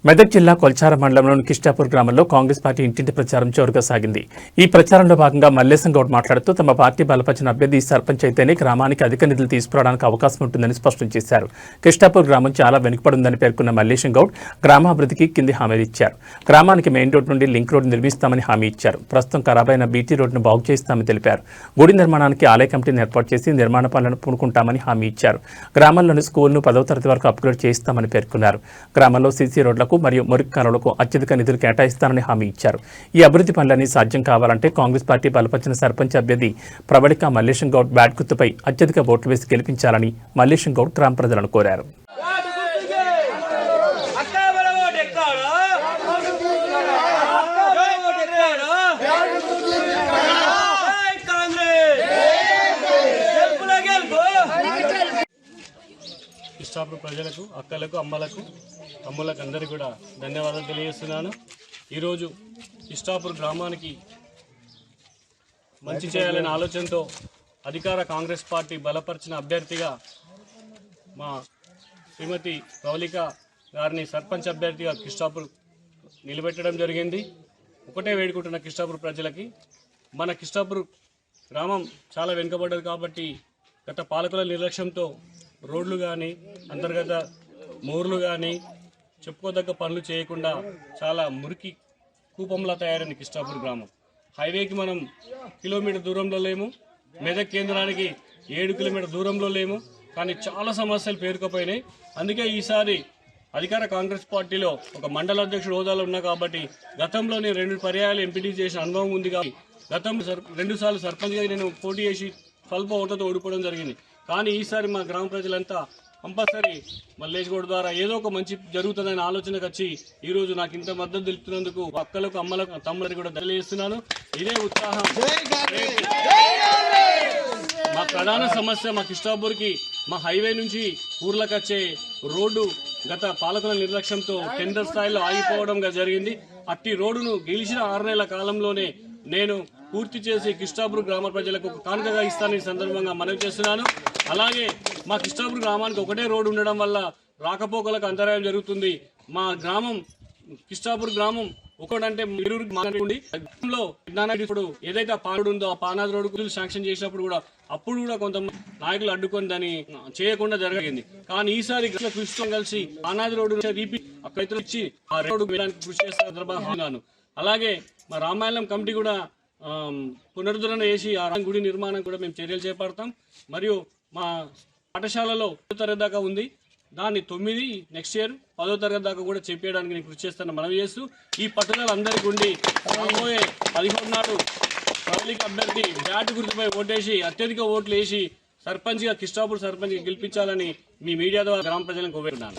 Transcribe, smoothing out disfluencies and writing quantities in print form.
మెదక్ జిల్లా కొల్చార మండలంలోని కిష్టాపూర్ గ్రామంలో కాంగ్రెస్ పార్టీ ఇంటింటి ప్రచారం జోరుగా సాగింది. ఈ ప్రచారంలో భాగంగా మల్లేశం గౌడ్ మాట్లాడుతూ తమ పార్టీ బలపరిచిన అభ్యర్థి సర్పంచ్ అయితేనే గ్రామానికి అధిక నిధులు తీసుకురావడానికి అవకాశం ఉంటుందని స్పష్టం చేశారు. కిష్టాపూర్ గ్రామం చాలా వెనుకబడిందని పేర్కొన్న మల్లేశం గౌడ్ గ్రామాభివృద్ధికి కింది హామీలు ఇచ్చారు. గ్రామానికి మెయిన్ రోడ్ నుండి లింక్ రోడ్ నిర్మిస్తామని హామీ ఇచ్చారు. ప్రస్తుతం ఖరాబైన బీటీ రోడ్డును బాగు చేస్తామని తెలిపారు. గుడి నిర్మాణానికి ఆలయ కమిటీని ఏర్పాటు చేసి నిర్మాణ పనులను పూనుకుంటామని హామీ ఇచ్చారు. గ్రామంలోని స్కూల్ను 10వ తరగతి వరకు అప్గ్రేడ్ చేయిస్తామని పేర్కొన్నారు. గ్రామంలో సీసీ రోడ్లకు మరియు మురికి కాలువలకు అత్యధిక నిధులు కేటాయిస్తానని హామీ ఇచ్చారు. ఈ అభివృద్ధి పనులన్నీ సాధ్యం కావాలంటే కాంగ్రెస్ పార్టీ బలపరిచిన సర్పంచ్ అభ్యర్థి ప్రవళిక మల్లేశం గౌడ్ బ్యాట్ గుర్తుపై అత్యధిక ఓట్లు వేసి గెలిపించాలని మల్లేశం గౌడ్ గ్రామ ప్రజలను కోరారు. కిష్టాపూర్ ప్రజలకు, అక్కలకు, అమ్మలకు, తమ్ములకు అందరికీ కూడా ధన్యవాదాలు తెలియజేస్తున్నాను. ఈరోజు కిష్టాపూర్ గ్రామానికి మంచి చేయాలనే ఆలోచనతో అధికార కాంగ్రెస్ పార్టీ బలపరిచిన అభ్యర్థిగా మా శ్రీమతి ప్రవళిక గారిని సర్పంచ్ అభ్యర్థిగా కిష్టాపూర్ నిలబెట్టడం జరిగింది. ఒకటే వేడుకుంటున్న కిష్టాపూర్ ప్రజలకి, మన కిష్టాపూర్ గ్రామం చాలా వెనుకబడ్డది కాబట్టి గత పాలకుల నిర్లక్ష్యంతో రోడ్లు కానీ, అంతర్గత మోర్లు కానీ చెప్పుకోదగ్గ పనులు చేయకుండా చాలా మురికి కూపంలా తయారైంది కిష్టాపూర్ గ్రామం. హైవేకి మనం కిలోమీటర్ దూరంలో లేము, మెదక్ కేంద్రానికి 7 కిలోమీటర్ దూరంలో లేము, కానీ చాలా సమస్యలు పేరుకుపోయినాయి. అందుకే ఈసారి అధికార కాంగ్రెస్ పార్టీలో ఒక మండల అధ్యక్షుడు హోదాలో ఉన్నా కాబట్టి గతంలో నేను 2 పర్యాయాలు ఎంపీటీ చేసిన అనుభవం ఉంది కాబట్టి గతంలో 2 సార్లు సర్పంచ్గా నేను పోటీ చేసి స్వల్ప ఓట్లతో ఓడిపోవడం జరిగింది. కానీ ఈసారి మా గ్రామ ప్రజలంతా కంపల్సరీ మల్లేశ్ గౌడ్ ద్వారా ఏదో ఒక మంచి జరుగుతుందనే ఆలోచనకు వచ్చి ఈరోజు నాకు ఇంత మద్దతు తెలుపుతున్నందుకు అక్కలకు, అమ్మలకు, తమ్ములకు కూడా తెలియజేస్తున్నాను. ఇదే ఉత్సాహం. మా ప్రధాన సమస్య మా కిష్టాపూర్కి మా హైవే నుంచి ఊర్లకు వచ్చే రోడ్డు గత పాలకుల నిర్లక్ష్యంతో టెండర్ స్థాయిలో ఆగిపోవడం జరిగింది. అట్టి రోడ్డును గెలిచిన 6 నెలల కాలంలోనే నేను పూర్తి చేసి కిష్టాపూర్ గ్రామ ప్రజలకు ఒక కానుకగా ఇస్తానని సందర్భంగా మనవి చేస్తున్నాను. అలాగే మా కిష్టాపూర్ గ్రామానికి ఒకటే రోడ్డు ఉండడం వల్ల రాకపోకలకు అంతరాయం జరుగుతుంది. మా గ్రామం కిష్టాపూర్ గ్రామం ఒకటంటే ఇప్పుడు ఏదైతే ఆ పానుడు ఉందో ఆ పానాది రోడ్డు శాంక్షన్ చేసినప్పుడు కూడా అప్పుడు కూడా కొంతమంది నాయకులు అడ్డుకొని దాన్ని చేయకుండా జరిగింది. కానీ ఈసారి కృషితో కలిసి పానాది రోడ్డు అక్కడ ఇచ్చి ఆ రోడ్డు కృషి చేసిన సందర్భంగా అలాగే మా రామాయణం కమిటీ కూడా పునరుద్ధరణ చేసి ఆ గుడి నిర్మాణం కూడా మేము చర్యలు చేపడతాం. మరియు మా పాఠశాలలో 10వ తరగతి దాకా ఉంది, దాన్ని 9 నెక్స్ట్ ఇయర్ 10వ తరగతి దాకా కూడా చెప్పేయడానికి నేను కృషి చేస్తాను మనవి చేస్తూ ఈ పట్టుదల అందరికీ ఉండి రాబోయే 14 నాడు ప్రవళిక అభ్యర్థి బ్యాట్ గుర్తుపై ఓటేసి అత్యధిక ఓట్లు వేసి సర్పంచ్గా కిష్టాపూర్ సర్పంచ్గా గెలిపించాలని మీ మీడియా ద్వారా గ్రామ ప్రజలను కోరుతున్నాను.